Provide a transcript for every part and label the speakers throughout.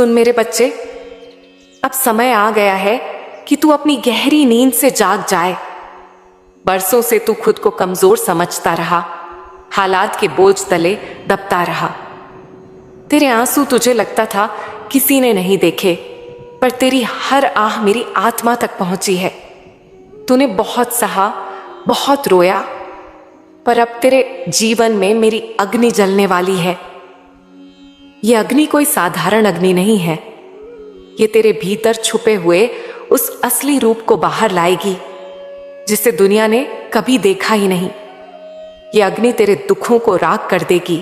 Speaker 1: सुन मेरे बच्चे, अब समय आ गया है कि तू अपनी गहरी नींद से जाग जाए। बरसों से तू खुद को कमजोर समझता रहा, हालात के बोझ तले दबता रहा। तेरे आंसू तुझे लगता था किसी ने नहीं देखे, पर तेरी हर आह मेरी आत्मा तक पहुंची है। तूने बहुत सहा, बहुत रोया, पर अब तेरे जीवन में मेरी अग्नि जलने वाली है। ये अग्नि कोई साधारण अग्नि नहीं है, ये तेरे भीतर छुपे हुए उस असली रूप को बाहर लाएगी जिसे दुनिया ने कभी देखा ही नहीं। ये अग्नि तेरे दुखों को राख कर देगी,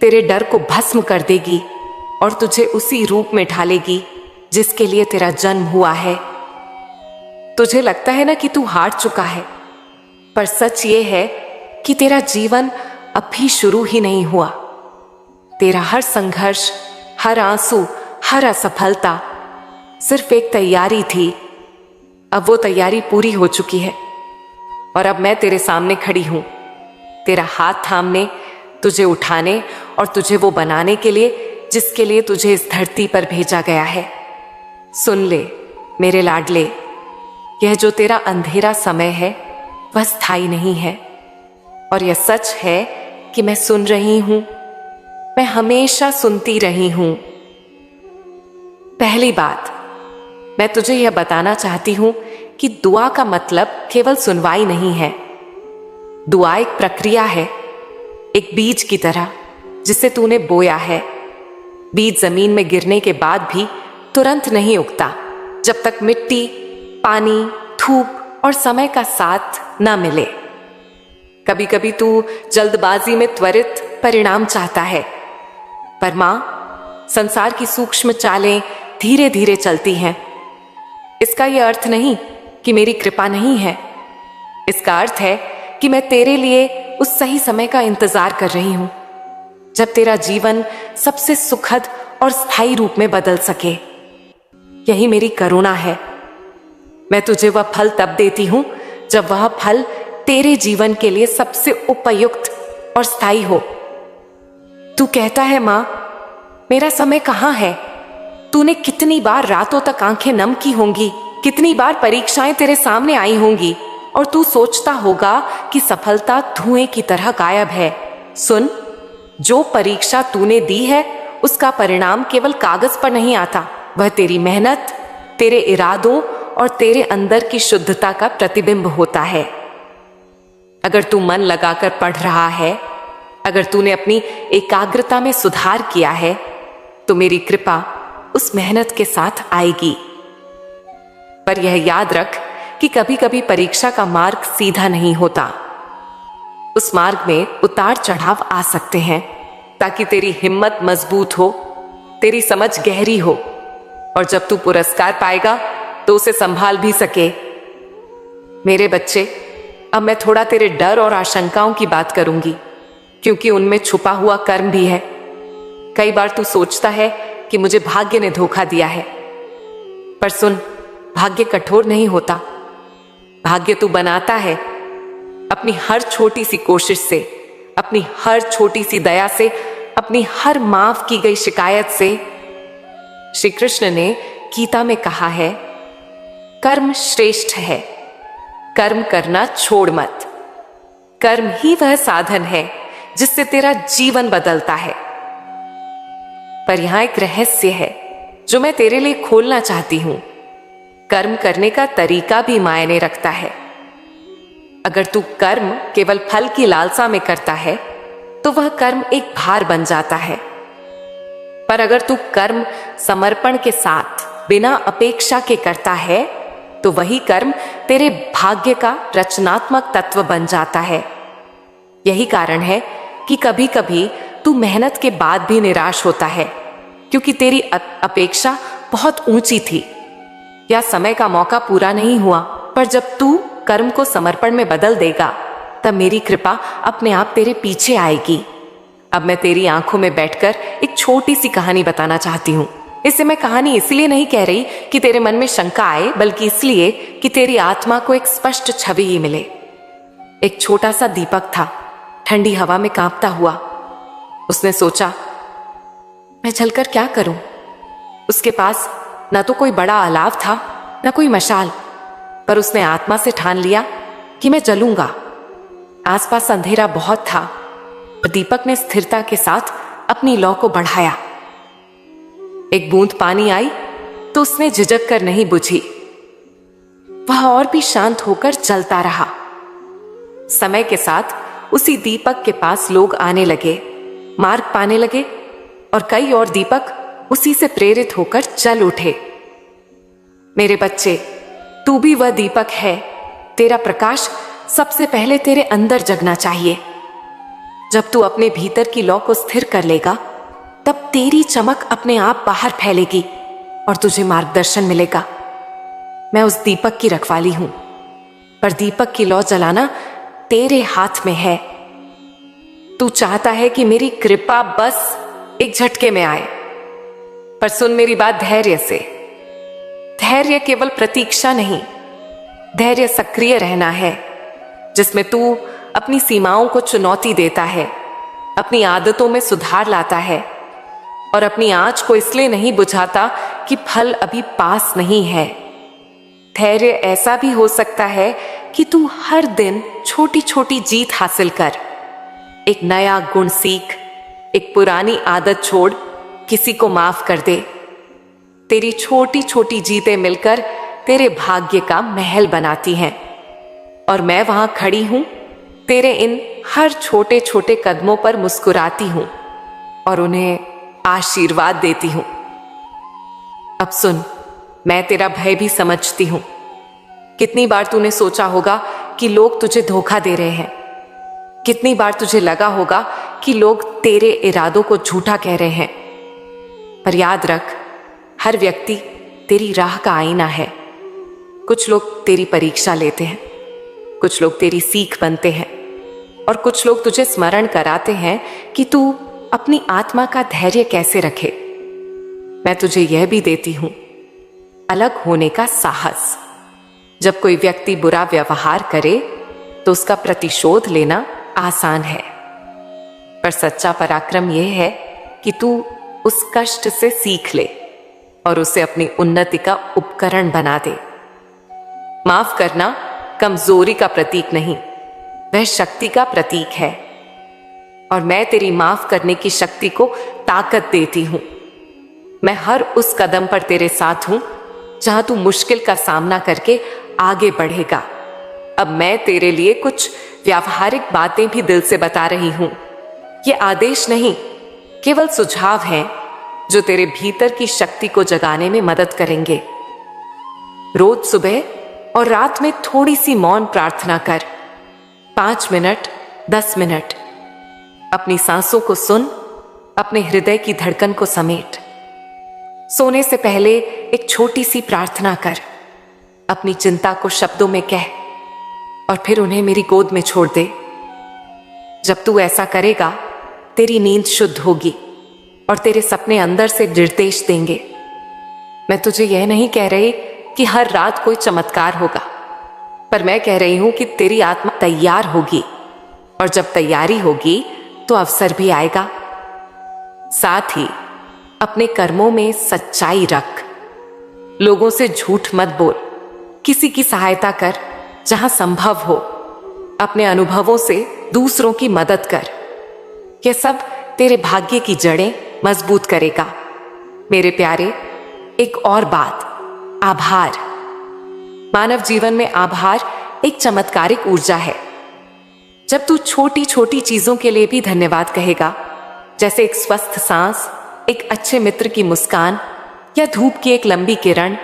Speaker 1: तेरे डर को भस्म कर देगी और तुझे उसी रूप में ढालेगी जिसके लिए तेरा जन्म हुआ है। तुझे लगता है ना कि तू हार चुका है, पर सच ये है कि तेरा जीवन अभी शुरू ही नहीं हुआ। तेरा हर संघर्ष, हर आंसू, हर असफलता सिर्फ एक तैयारी थी। अब वो तैयारी पूरी हो चुकी है और अब मैं तेरे सामने खड़ी हूं, तेरा हाथ थामने, तुझे उठाने और तुझे वो बनाने के लिए जिसके लिए तुझे इस धरती पर भेजा गया है। सुन ले मेरे लाडले, यह जो तेरा अंधेरा समय है वह स्थायी नहीं है, और यह सच है कि मैं सुन रही हूं, मैं हमेशा सुनती रही हूं। पहली बात, मैं तुझे यह बताना चाहती हूं कि दुआ का मतलब केवल सुनवाई नहीं है। दुआ एक प्रक्रिया है, एक बीज की तरह जिसे तूने बोया है। बीज जमीन में गिरने के बाद भी तुरंत नहीं उगता जब तक मिट्टी, पानी, धूप और समय का साथ न मिले। कभी कभी तू जल्दबाजी में त्वरित परिणाम चाहता है, पर मां, संसार की सूक्ष्म चालें धीरे धीरे चलती हैं। इसका यह अर्थ नहीं कि मेरी कृपा नहीं है, इसका अर्थ है कि मैं तेरे लिए उस सही समय का इंतजार कर रही हूं जब तेरा जीवन सबसे सुखद और स्थायी रूप में बदल सके। यही मेरी करुणा है। मैं तुझे वह फल तब देती हूं जब वह फल तेरे जीवन के लिए सबसे उपयुक्त और स्थायी हो। तू कहता है मां, मेरा समय कहां है? तूने कितनी बार रातों तक आंखें नम की होंगी, कितनी बार परीक्षाएं तेरे सामने आई होंगी और तू सोचता होगा कि सफलता धुएं की तरह गायब है। सुन, जो परीक्षा तूने दी है उसका परिणाम केवल कागज पर नहीं आता, वह तेरी मेहनत, तेरे इरादों और तेरे अंदर की शुद्धता का प्रतिबिंब होता है। अगर तू मन लगाकर पढ़ रहा है, अगर तूने अपनी एकाग्रता में सुधार किया है, तो मेरी कृपा उस मेहनत के साथ आएगी। पर यह याद रख कि कभी कभी परीक्षा का मार्ग सीधा नहीं होता। उस मार्ग में उतार चढ़ाव आ सकते हैं, ताकि तेरी हिम्मत मजबूत हो, तेरी समझ गहरी हो, और जब तू पुरस्कार पाएगा तो उसे संभाल भी सके। मेरे बच्चे, अब मैं थोड़ा तेरे डर और आशंकाओं की बात करूंगी, क्योंकि उनमें छुपा हुआ कर्म भी है। कई बार तू सोचता है कि मुझे भाग्य ने धोखा दिया है, पर सुन, भाग्य कठोर नहीं होता। भाग्य तू बनाता है अपनी हर छोटी सी कोशिश से, अपनी हर छोटी सी दया से, अपनी हर माफ की गई शिकायत से। श्री कृष्ण ने गीता में कहा है, कर्म श्रेष्ठ है, कर्म करना छोड़ मत। कर्म ही वह साधन है जिससे तेरा जीवन बदलता है। पर यहां एक रहस्य है जो मैं तेरे लिए खोलना चाहती हूं। कर्म करने का तरीका भी मायने रखता है। अगर तू कर्म केवल फल की लालसा में करता है तो वह कर्म एक भार बन जाता है। पर अगर तू कर्म समर्पण के साथ, बिना अपेक्षा के करता है, तो वही कर्म तेरे भाग्य का रचनात्मक तत्व बन जाता है। यही कारण है कि कभी कभी तू मेहनत के बाद भी निराश होता है, क्योंकि तेरी अपेक्षा बहुत ऊंची थी या समय का मौका पूरा नहीं हुआ। पर जब तू कर्म को समर्पण में बदल देगा, तब मेरी कृपा अपने आप तेरे पीछे आएगी। अब मैं तेरी आंखों में बैठकर एक छोटी सी कहानी बताना चाहती हूँ। इसे मैं कहानी इसलिए नहीं कह रही कि तेरे मन में शंका आए, बल्कि इसलिए कि तेरी आत्मा को एक स्पष्ट छवि ही मिले। एक छोटा सा दीपक था, ठंडी हवा में कांपता हुआ। उसने सोचा, मैं जलकर क्या करूं? उसके पास न तो कोई बड़ा अलाव था, न कोई मशाल, पर उसने आत्मा से ठान लिया कि मैं जलूंगा। आसपास अंधेरा बहुत था, पर दीपक ने स्थिरता के साथ अपनी लौ को बढ़ाया। एक बूंद पानी आई तो उसने झिझक कर नहीं बुझी। वह और भी शांत होकर जलता रहा। समय के साथ उसी दीपक के पास लोग आने लगे, मार्ग पाने लगे, और कई और दीपक उसी से प्रेरित होकर जल उठे। मेरे बच्चे, तू भी वह दीपक है। तेरा प्रकाश सबसे पहले तेरे अंदर जगना चाहिए। जब तू अपने भीतर की लौ को स्थिर कर लेगा, तब तेरी चमक अपने आप बाहर फैलेगी और तुझे मार्गदर्शन मिलेगा। मैं उस दीपक की रखवाली हूं, पर दीपक की लौ जलाना तेरे हाथ में है। तू चाहता है कि मेरी कृपा बस एक झटके में आए, पर सुन मेरी बात धैर्य से। धैर्य केवल प्रतीक्षा नहीं, धैर्य सक्रिय रहना है, जिसमें तू अपनी सीमाओं को चुनौती देता है, अपनी आदतों में सुधार लाता है, और अपनी आंच को इसलिए नहीं बुझाता कि फल अभी पास नहीं है। धैर्य ऐसा भी हो सकता है कि तू हर दिन छोटी छोटी जीत हासिल कर, एक नया गुण सीख, एक पुरानी आदत छोड़, किसी को माफ कर दे। तेरी छोटी छोटी जीतें मिलकर तेरे भाग्य का महल बनाती हैं, और मैं वहां खड़ी हूं, तेरे इन हर छोटे छोटे कदमों पर मुस्कुराती हूं और उन्हें आशीर्वाद देती हूं। अब सुन, मैं तेरा भय भी समझती हूं। कितनी बार तूने सोचा होगा कि लोग तुझे धोखा दे रहे हैं, कितनी बार तुझे लगा होगा कि लोग तेरे इरादों को झूठा कह रहे हैं, पर याद रख, हर व्यक्ति तेरी राह का आईना है। कुछ लोग तेरी परीक्षा लेते हैं, कुछ लोग तेरी सीख बनते हैं, और कुछ लोग तुझे स्मरण कराते हैं कि तू अपनी आत्मा का धैर्य कैसे रखे। मैं तुझे यह भी देती हूं, अलग होने का साहस। जब कोई व्यक्ति बुरा व्यवहार करे तो उसका प्रतिशोध लेना आसान है, पर सच्चा पराक्रम यह है कि तू उस कष्ट से सीख ले और उसे अपनी उन्नति का उपकरण बना दे। माफ करना कमजोरी का प्रतीक नहीं, वह शक्ति का प्रतीक है, और मैं तेरी माफ करने की शक्ति को ताकत देती हूं। मैं हर उस कदम पर तेरे साथ हूं जहां तू मुश्किल का सामना करके आगे बढ़ेगा। अब मैं तेरे लिए कुछ व्यावहारिक बातें भी दिल से बता रही हूं। ये आदेश नहीं, केवल सुझाव हैं जो तेरे भीतर की शक्ति को जगाने में मदद करेंगे। रोज सुबह और रात में थोड़ी सी मौन प्रार्थना कर, 5 मिनट, 10 मिनट। अपनी सांसों को सुन, अपने हृदय की धड़कन को समेट। सोने से पहले एक छोटी सी प्रार्थना कर, अपनी चिंता को शब्दों में कह और फिर उन्हें मेरी गोद में छोड़ दे। जब तू ऐसा करेगा, तेरी नींद शुद्ध होगी और तेरे सपने अंदर से निर्देश देंगे। मैं तुझे यह नहीं कह रही कि हर रात कोई चमत्कार होगा, पर मैं कह रही हूं कि तेरी आत्मा तैयार होगी, और जब तैयारी होगी तो अवसर भी आएगा। साथ ही अपने कर्मों में सच्चाई रख, लोगों से झूठ मत बोल, किसी की सहायता कर जहां संभव हो, अपने अनुभवों से दूसरों की मदद कर। यह सब तेरे भाग्य की जड़ें मजबूत करेगा। मेरे प्यारे, एक और बात, आभार। मानव जीवन में आभार एक चमत्कारिक ऊर्जा है। जब तू छोटी छोटी चीजों के लिए भी धन्यवाद कहेगा, जैसे एक स्वस्थ सांस, एक अच्छे मित्र की मुस्कान या धूप की एक लंबी किरण,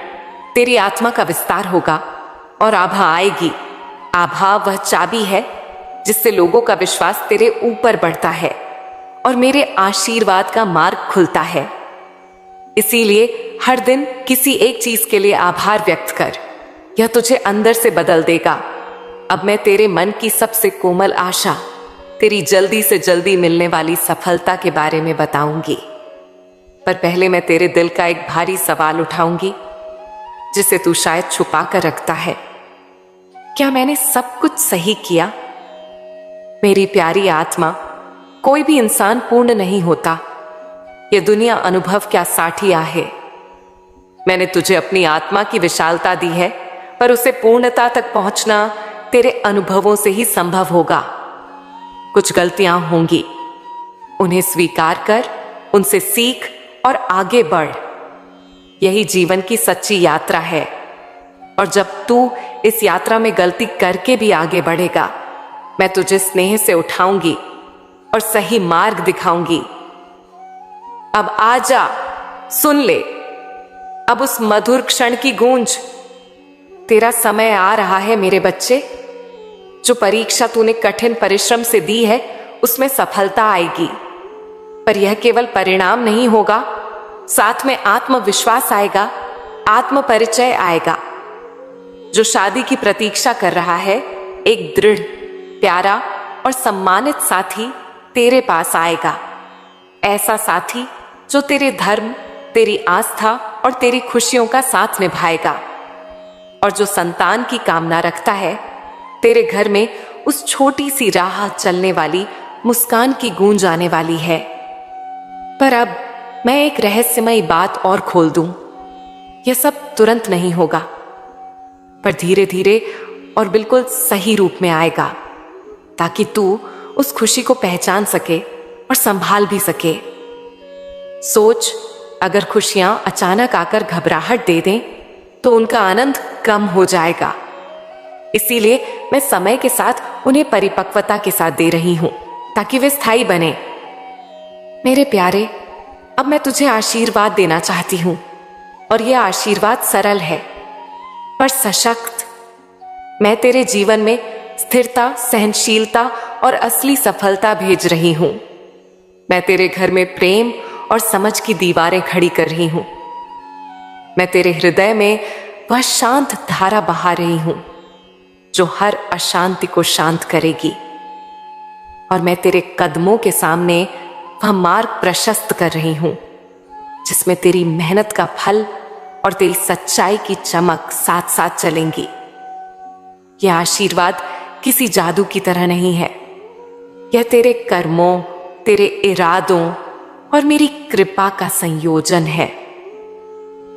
Speaker 1: तेरी आत्मा का विस्तार होगा और आभा आएगी। आभा वह चाबी है जिससे लोगों का विश्वास तेरे ऊपर बढ़ता है और मेरे आशीर्वाद का मार्ग खुलता है। इसीलिए हर दिन किसी एक चीज के लिए आभार व्यक्त कर, यह तुझे अंदर से बदल देगा। अब मैं तेरे मन की सबसे कोमल आशा, तेरी जल्दी से जल्दी मिलने वाली सफलता के बारे में बताऊंगी, पर पहले मैं तेरे दिल का एक भारी सवाल उठाऊंगी जिसे तू शायद छुपा कर रखता है। क्या मैंने सब कुछ सही किया? मेरी प्यारी आत्मा, कोई भी इंसान पूर्ण नहीं होता। यह दुनिया अनुभव क्या साठिया है, मैंने तुझे अपनी आत्मा की विशालता दी है, पर उसे पूर्णता तक पहुंचना तेरे अनुभवों से ही संभव होगा। कुछ गलतियां होंगी, उन्हें स्वीकार कर, उनसे सीख और आगे बढ़। यही जीवन की सच्ची यात्रा है। और जब तू इस यात्रा में गलती करके भी आगे बढ़ेगा, मैं तुझे स्नेह से उठाऊंगी और सही मार्ग दिखाऊंगी। अब आजा, सुन ले अब उस मधुर क्षण की गूंज। तेरा समय आ रहा है मेरे बच्चे। जो परीक्षा तूने कठिन परिश्रम से दी है, उसमें सफलता आएगी। पर यह केवल परिणाम नहीं होगा, साथ में आत्मविश्वास आएगा, आत्म परिचय आएगा। जो शादी की प्रतीक्षा कर रहा है, एक दृढ़, प्यारा और सम्मानित साथी तेरे पास आएगा। ऐसा साथी जो तेरे धर्म, तेरी आस्था और तेरी खुशियों का साथ निभाएगा। और जो संतान की कामना रखता है, तेरे घर में उस छोटी सी राह चलने वाली मुस्कान की गूंज आने वाली है। पर अब मैं एक रहस्यमयी बात और खोल दूं। यह सब तुरंत नहीं होगा, पर धीरे धीरे और बिल्कुल सही रूप में आएगा, ताकि तू उस खुशी को पहचान सके और संभाल भी सके। सोच, अगर खुशियां अचानक आकर घबराहट दे दें, तो उनका आनंद कम हो जाएगा। इसीलिए मैं समय के साथ उन्हें परिपक्वता के साथ दे रही हूं, ताकि वे स्थायी बने। मेरे प्यारे, अब मैं तुझे आशीर्वाद देना चाहती हूं, और यह आशीर्वाद सरल है पर सशक्त। मैं तेरे जीवन में स्थिरता, सहनशीलता और असली सफलता भेज रही हूं। मैं तेरे घर में प्रेम और समझ की दीवारें खड़ी कर रही हूं। मैं तेरे हृदय में वह शांत धारा बहा रही हूं जो हर अशांति को शांत करेगी। और मैं तेरे कदमों के सामने वह मार्ग प्रशस्त कर रही हूं जिसमें तेरी मेहनत का फल और तेरी सच्चाई की चमक साथ साथ चलेंगी। यह आशीर्वाद किसी जादू की तरह नहीं है। यह तेरे कर्मों, तेरे इरादों और मेरी कृपा का संयोजन है।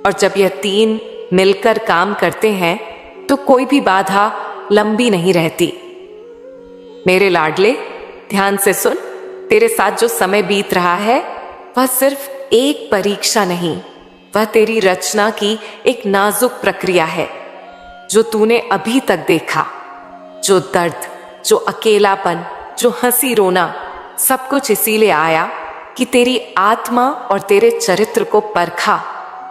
Speaker 1: और जब यह तीन मिलकर काम करते हैं, तो कोई भी बाधा लंबी नहीं रहती। मेरे लाडले, ध्यान से सुन। तेरे साथ जो समय बीत रहा है, वह सिर्फ एक परीक्षा नहीं, वह तेरी रचना की एक नाजुक प्रक्रिया है। जो तूने अभी तक देखा, जो दर्द, जो अकेलापन, जो हंसी रोना, सब कुछ इसीलिए आया कि तेरी आत्मा और तेरे चरित्र को परखा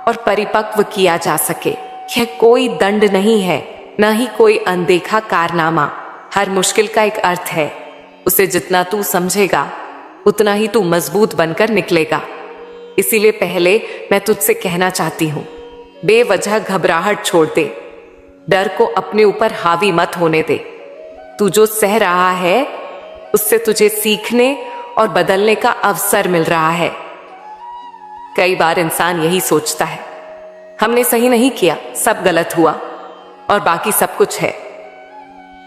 Speaker 1: और परिपक्व किया जा सके। यह कोई दंड नहीं है, न ही कोई अनदेखा कारनामा। हर मुश्किल का एक अर्थ है। उसे जितना तू समझेगा, उतना ही तू मजबूत बनकर निकलेगा। इसीलिए पहले मैं तुझसे कहना चाहती हूं, बेवजह घबराहट छोड़ दे। डर को अपने ऊपर हावी मत होने दे। तू जो सह रहा है, उससे तुझे सीखने और बदलने का अवसर मिल रहा है। कई बार इंसान यही सोचता है, हमने सही नहीं किया, सब गलत हुआ और बाकी सब कुछ है।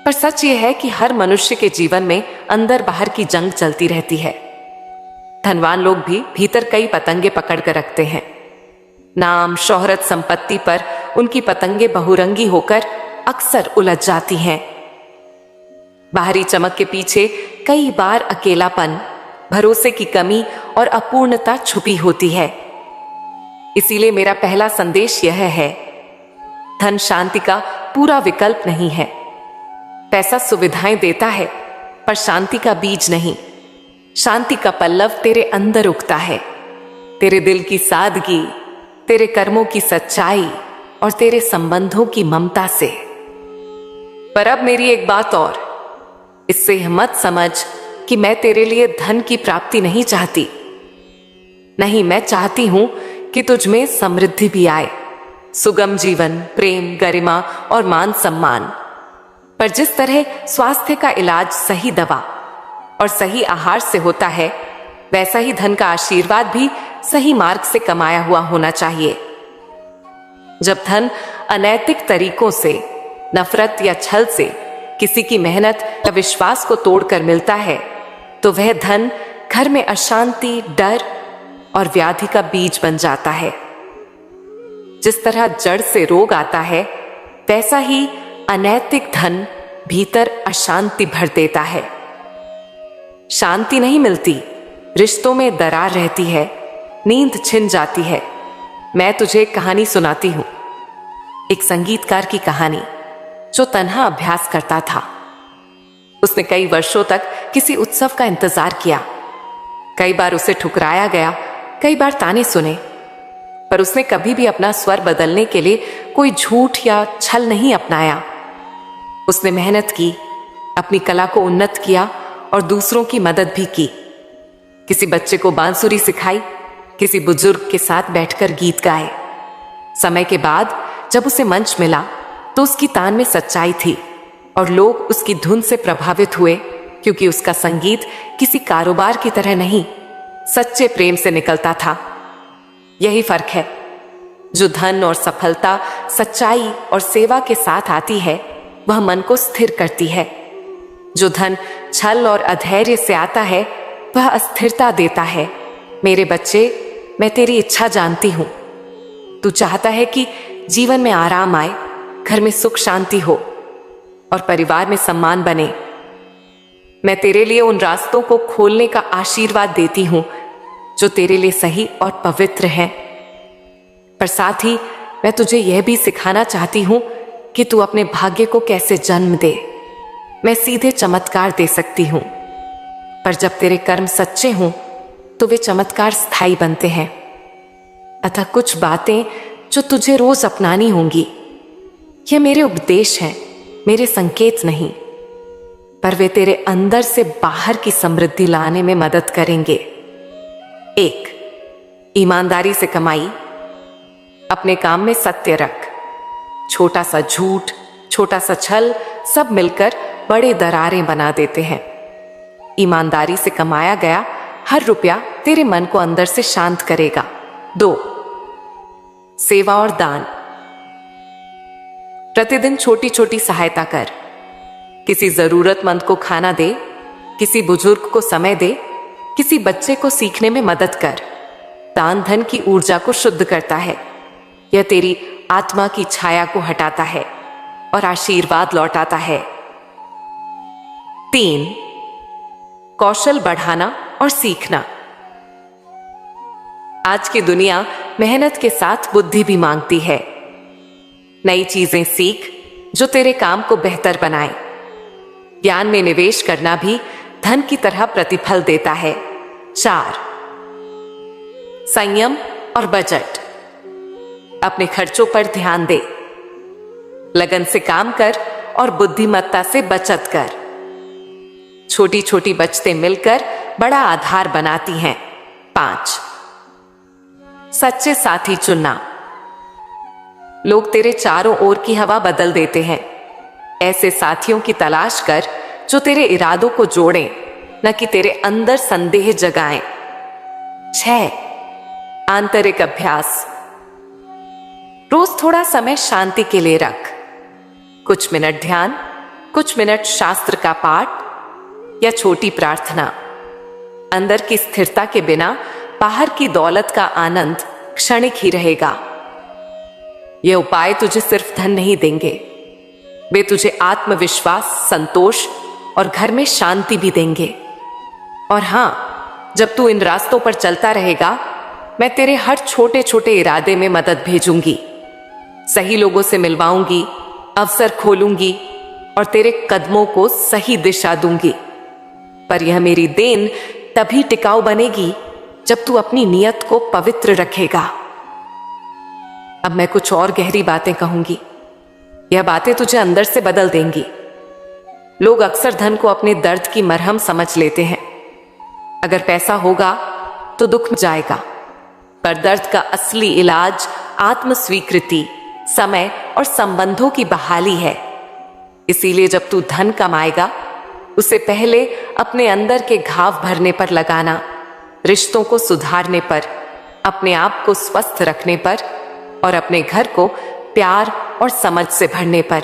Speaker 1: पर सच यह है कि हर मनुष्य के जीवन में अंदर बाहर की जंग चलती रहती है। धनवान लोग भी भीतर कई पतंगे पकड़ कर रखते हैं। नाम, शोहरत, संपत्ति पर उनकी पतंगे बहुरंगी होकर अक्सर उलझ जाती हैं। बाहरी चमक के पीछे कई बार अकेलापन, भरोसे की कमी और अपूर्णता छुपी होती है। इसीलिए मेरा पहला संदेश यह है, धन शांति का पूरा विकल्प नहीं है। पैसा सुविधाएं देता है, पर शांति का बीज नहीं। शांति का पल्लव तेरे अंदर उगता है, तेरे दिल की सादगी, तेरे कर्मों की सच्चाई और तेरे संबंधों की ममता से। पर अब मेरी एक बात और, इससे यह मत समझ कि मैं तेरे लिए धन की प्राप्ति नहीं चाहती। नहीं, मैं चाहती हूं कि तुझ में समृद्धि भी आए, सुगम जीवन, प्रेम, गरिमा और मान सम्मान। पर जिस तरह स्वास्थ्य का इलाज सही दवा और सही आहार से होता है, वैसा ही धन का आशीर्वाद भी सही मार्ग से कमाया हुआ होना चाहिए। जब धन अनैतिक तरीकों से, नफरत या छल से किसी की मेहनत या विश्वास को तोड़कर मिलता है, तो वह धन घर में अशांति, डर और व्याधि का बीज बन जाता है। जिस तरह जड़ से रोग आता है, वैसा ही अनैतिक धन भीतर अशांति भर देता है। शांति नहीं मिलती, रिश्तों में दरार रहती है, नींद छिन जाती है। मैं तुझे एक कहानी सुनाती हूं, एक संगीतकार की कहानी जो तन्हा अभ्यास करता था। उसने कई वर्षों तक किसी उत्सव का इंतजार किया। कई बार उसे ठुकराया गया, कई बार ताने सुने, पर उसने कभी भी अपना स्वर बदलने के लिए कोई झूठ या छल नहीं अपनाया। उसने मेहनत की, अपनी कला को उन्नत किया और दूसरों की मदद भी की। किसी बच्चे को बांसुरी सिखाई, किसी बुजुर्ग के साथ बैठकर गीत गाए। समय के बाद जब उसे मंच मिला तो उसकी तान में सच्चाई थी और लोग उसकी धुन से प्रभावित हुए, क्योंकि उसका संगीत किसी कारोबार की तरह नहीं, सच्चे प्रेम से निकलता था। यही फर्क है। जो धन और सफलता सच्चाई और सेवा के साथ आती है, वह मन को स्थिर करती है। जो धन छल और अधैर्य से आता है, वह अस्थिरता देता है। मेरे बच्चे, मैं तेरी इच्छा जानती हूं। तू चाहता है कि जीवन में आराम आए, घर में सुख शांति हो और परिवार में सम्मान बने। मैं तेरे लिए उन रास्तों को खोलने का आशीर्वाद देती हूं जो तेरे लिए सही और पवित्र हैं। पर साथ ही मैं तुझे यह भी सिखाना चाहती हूं कि तू अपने भाग्य को कैसे जन्म दे। मैं सीधे चमत्कार दे सकती हूं, पर जब तेरे कर्म सच्चे हों तो वे चमत्कार स्थायी बनते हैं। अतः कुछ बातें जो तुझे रोज अपनानी होंगी, यह मेरे उपदेश हैं, मेरे संकेत नहीं, पर वे तेरे अंदर से बाहर की समृद्धि लाने में मदद करेंगे। 1. ईमानदारी से कमाई। अपने काम में सत्य रख। छोटा सा झूठ, छोटा सा छल, सब मिलकर बड़े दरारें बना देते हैं। ईमानदारी से कमाया गया हर रुपया तेरे मन को अंदर से शांत करेगा। 2. सेवा और दान। प्रतिदिन छोटी छोटी सहायता कर। किसी जरूरतमंद को खाना दे, किसी बुजुर्ग को समय दे, किसी बच्चे को सीखने में मदद कर। दान धन की ऊर्जा को शुद्ध करता है। यह तेरी आत्मा की छाया को हटाता है और आशीर्वाद लौटाता है। 3. कौशल बढ़ाना और सीखना। आज की दुनिया मेहनत के साथ बुद्धि भी मांगती है। नई चीजें सीख जो तेरे काम को बेहतर बनाए। ज्ञान में निवेश करना भी धन की तरह प्रतिफल देता है। 4. संयम और बजट। अपने खर्चों पर ध्यान दे। लगन से काम कर और बुद्धिमत्ता से बचत कर। छोटी छोटी बचतें मिलकर बड़ा आधार बनाती हैं। 5. सच्चे साथी चुनना। लोग तेरे चारों ओर की हवा बदल देते हैं। ऐसे साथियों की तलाश कर जो तेरे इरादों को जोड़ें, न कि तेरे अंदर संदेह जगाएं। 6. आंतरिक अभ्यास। रोज थोड़ा समय शांति के लिए रख। कुछ मिनट ध्यान, कुछ मिनट शास्त्र का पाठ या छोटी प्रार्थना। अंदर की स्थिरता के बिना बाहर की दौलत का आनंद क्षणिक ही रहेगा। ये उपाय तुझे सिर्फ धन नहीं देंगे, वे तुझे आत्मविश्वास, संतोष और घर में शांति भी देंगे। और हां, जब तू इन रास्तों पर चलता रहेगा, मैं तेरे हर छोटे छोटे इरादे में मदद भेजूंगी, सही लोगों से मिलवाऊंगी, अवसर खोलूंगी और तेरे कदमों को सही दिशा दूंगी। पर यह मेरी देन तभी टिकाऊ बनेगी जब तू अपनी नियत को पवित्र रखेगा। अब मैं कुछ और गहरी बातें कहूंगी। यह बातें तुझे अंदर से बदल देंगी। लोग अक्सर धन को अपने दर्द की मरहम समझ लेते हैं। अगर पैसा होगा तो दुख जाएगा, पर दर्द का असली इलाज आत्म स्वीकृति, समय और संबंधों की बहाली है। इसीलिए जब तू धन कमाएगा, उसे पहले अपने अंदर के घाव भरने पर लगाना, रिश्तों को सुधारने पर, अपने आप को स्वस्थ रखने पर और अपने घर को प्यार और समझ से भरने पर।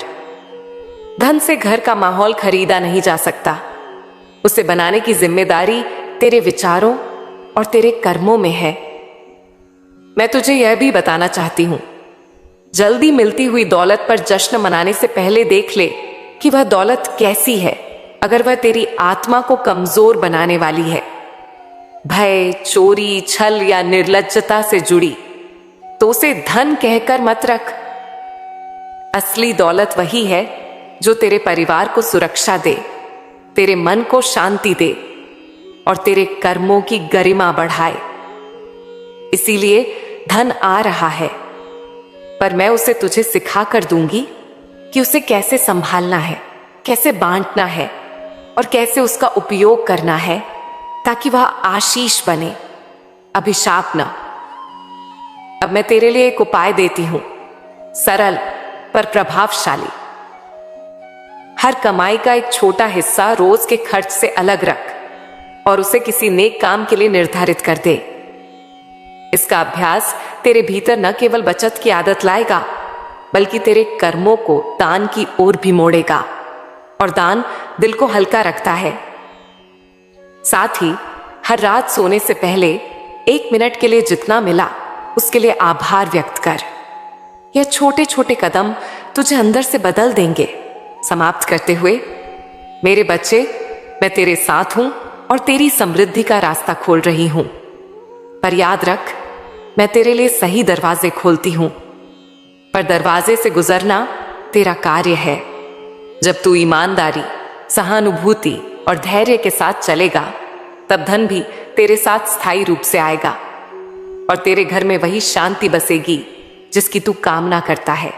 Speaker 1: धन से घर का माहौल खरीदा नहीं जा सकता। उसे बनाने की जिम्मेदारी तेरे विचारों और तेरे कर्मों में है। मैं तुझे यह भी बताना चाहती हूं जल्दी मिलती हुई दौलत पर जश्न मनाने से पहले देख ले कि वह दौलत कैसी है। अगर वह तेरी आत्मा को कमजोर बनाने वाली है, भय, चोरी, छल या निर्लज्जता से जुड़ी, तो उसे धन कहकर मत रख। असली दौलत वही है जो तेरे परिवार को सुरक्षा दे, तेरे मन को शांति दे और तेरे कर्मों की गरिमा बढ़ाए। इसीलिए धन आ रहा है, पर मैं उसे तुझे सिखा कर दूंगी कि उसे कैसे संभालना है, कैसे बांटना है और कैसे उसका उपयोग करना है, ताकि वह आशीष बने, अभिशाप न। अब मैं तेरे लिए एक उपाय देती हूं, सरल पर प्रभावशाली। हर कमाई का एक छोटा हिस्सा रोज के खर्च से अलग रख और उसे किसी नेक काम के लिए निर्धारित कर दे। इसका अभ्यास तेरे भीतर न केवल बचत की आदत लाएगा, बल्कि तेरे कर्मों को दान की ओर भी मोड़ेगा, और दान दिल को हल्का रखता है। साथ ही हर रात सोने से पहले 1 मिनट के लिए जितना मिला उसके लिए आभार व्यक्त कर। यह छोटे छोटे कदम तुझे अंदर से बदल देंगे। समाप्त करते हुए, मेरे बच्चे, मैं तेरे साथ हूं और तेरी समृद्धि का रास्ता खोल रही हूं। पर याद रख, मैं तेरे लिए सही दरवाजे खोलती हूं, पर दरवाजे से गुजरना तेरा कार्य है। जब तू ईमानदारी, सहानुभूति और धैर्य के साथ चलेगा, तब धन भी तेरे साथ स्थायी रूप से आएगा और तेरे घर में वही शांति बसेगी जिसकी तू कामना करता है।